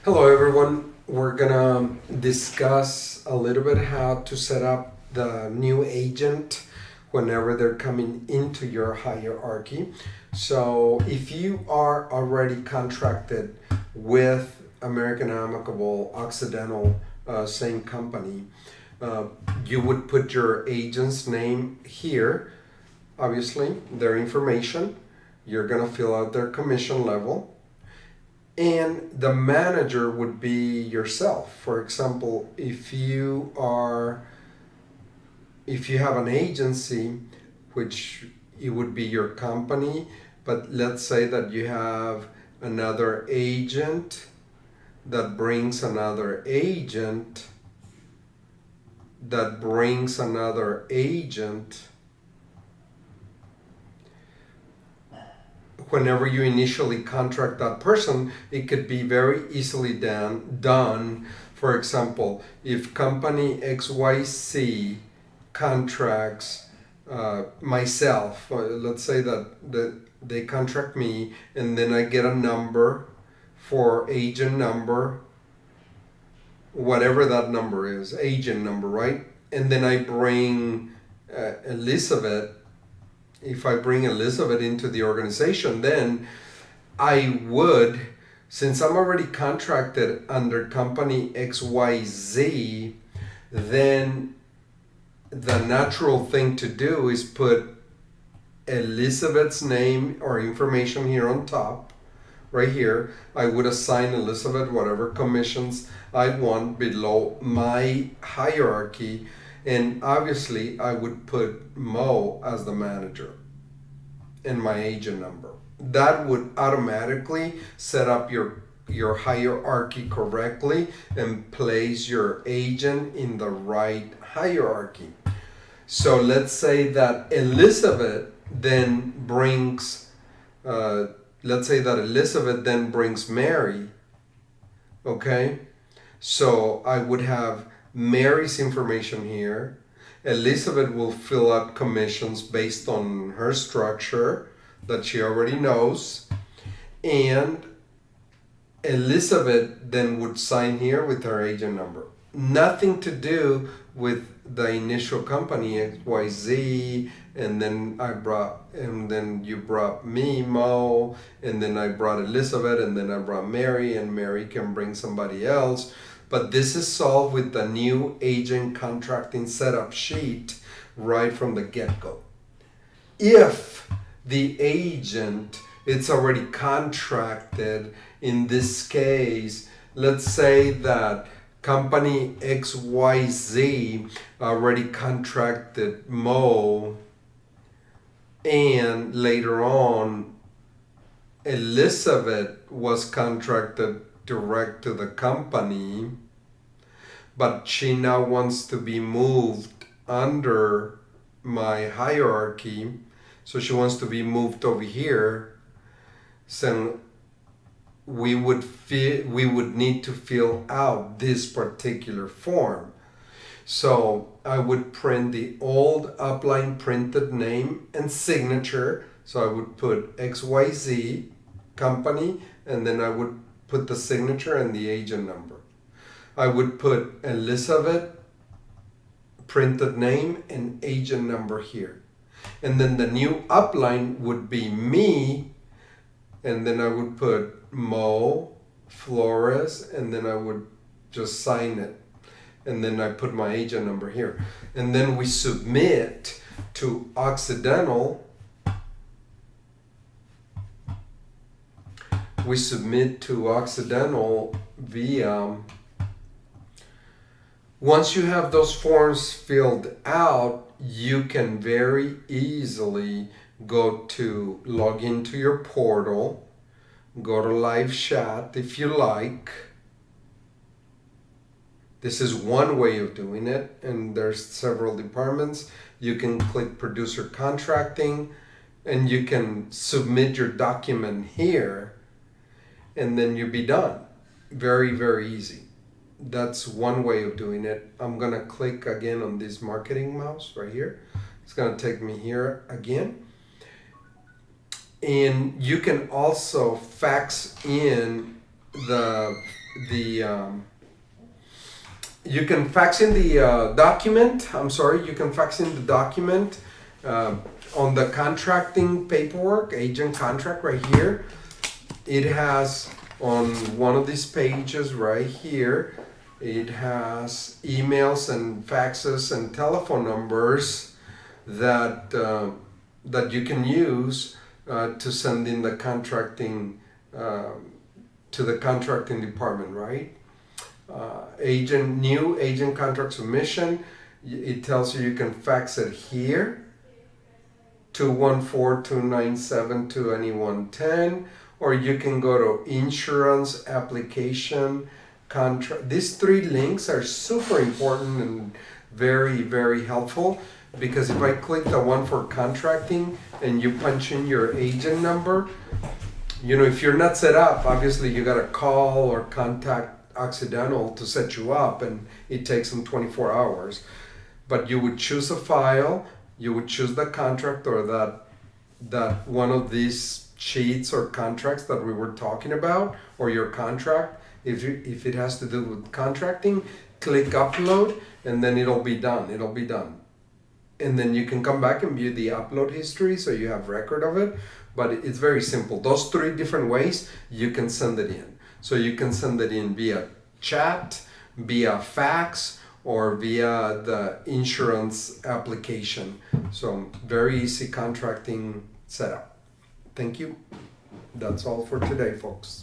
Hello everyone. We're gonna discuss a little bit how to set up the new agent whenever they're coming into your hierarchy. So if you are already contracted with American Amicable, Occidental, same company, uh, you would put your agent's name here, obviously, their information. You're gonna fill out their commission level and the manager would be yourself. For example, if you have an agency, which it would be your company, but let's say that you have another agent that brings another agent that brings another agent. Whenever you initially contract that person, it could be very easily done. For example, if company XYZ contracts myself, let's say that they contract me, and then I get a number for agent number, whatever that number is, agent number, right? And then I bring Elizabeth. If I bring Elizabeth into the organization, then I would, since I'm already contracted under company XYZ, then the natural thing to do is put Elizabeth's name or information here on top, right here. I would assign Elizabeth whatever commissions I want below my hierarchy, and obviously I would put Mo as the manager and my agent number. That would automatically set up your hierarchy correctly and place your agent in the right hierarchy. So let's say that Elizabeth then brings, let's say that Elizabeth then brings Mary, okay? So I would have Mary's information here. Elizabeth will fill out commissions based on her structure that she already knows. And Elizabeth then would sign here with her agent number. Nothing to do with the initial company XYZ, and then you brought me, Mo, and then I brought Elizabeth, and then I brought Mary, and Mary can bring somebody else. But this is solved with the new agent contracting setup sheet right from the get-go. If the agent it's already contracted, in this case, let's say that company XYZ already contracted Mo, and later on Elizabeth was contracted direct to the company, but she now wants to be moved under my hierarchy, so she wants to be moved over here. So we would need to fill out this particular form. So I would print the old upline printed name and signature. So I would put XYZ company, and then I would put the signature and the agent number. I would put Elizabeth printed name and agent number here. And then the new upline would be me, and then I would put Mo Flores, and then I would just sign it. And then I put my agent number here. And then we submit to Occidental. We submit to Occidental via. Once you have those forms filled out, you can very easily log into your portal, go to live chat if you like. This is one way of doing it, and there's several departments. You can click producer contracting, and you can submit your document here, and then you'll be done. Very, very easy. That's one way of doing it. I'm gonna click again on this marketing mouse right here. It's gonna take me here again. And you can also fax in the you can fax in the document. I'm sorry, you can fax in the document on the contracting paperwork, agent contract right here. It has on one of these pages right here, it has emails and faxes and telephone numbers that that you can use to send in the contracting to the contracting department, right? New agent contract submission. It tells you can fax it here, 214-297-2110, or you can go to insurance application contract. These three links are super important and very, very helpful, because if I click the one for contracting and you punch in your agent number, you know, if you're not set up, obviously you got to call or contact Occidental to set you up, and it takes them 24 hours. But you would choose a file, you would choose the contract or that one of these sheets or contracts that we were talking about, or your contract. If it has to do with contracting, click upload, and then it'll be done. And then you can come back and view the upload history, so you have record of it. But it's very simple. Those three different ways you can send it in. So you can send it in via chat, via fax, or via the insurance application. So very easy contracting setup. Thank you. That's all for today, folks.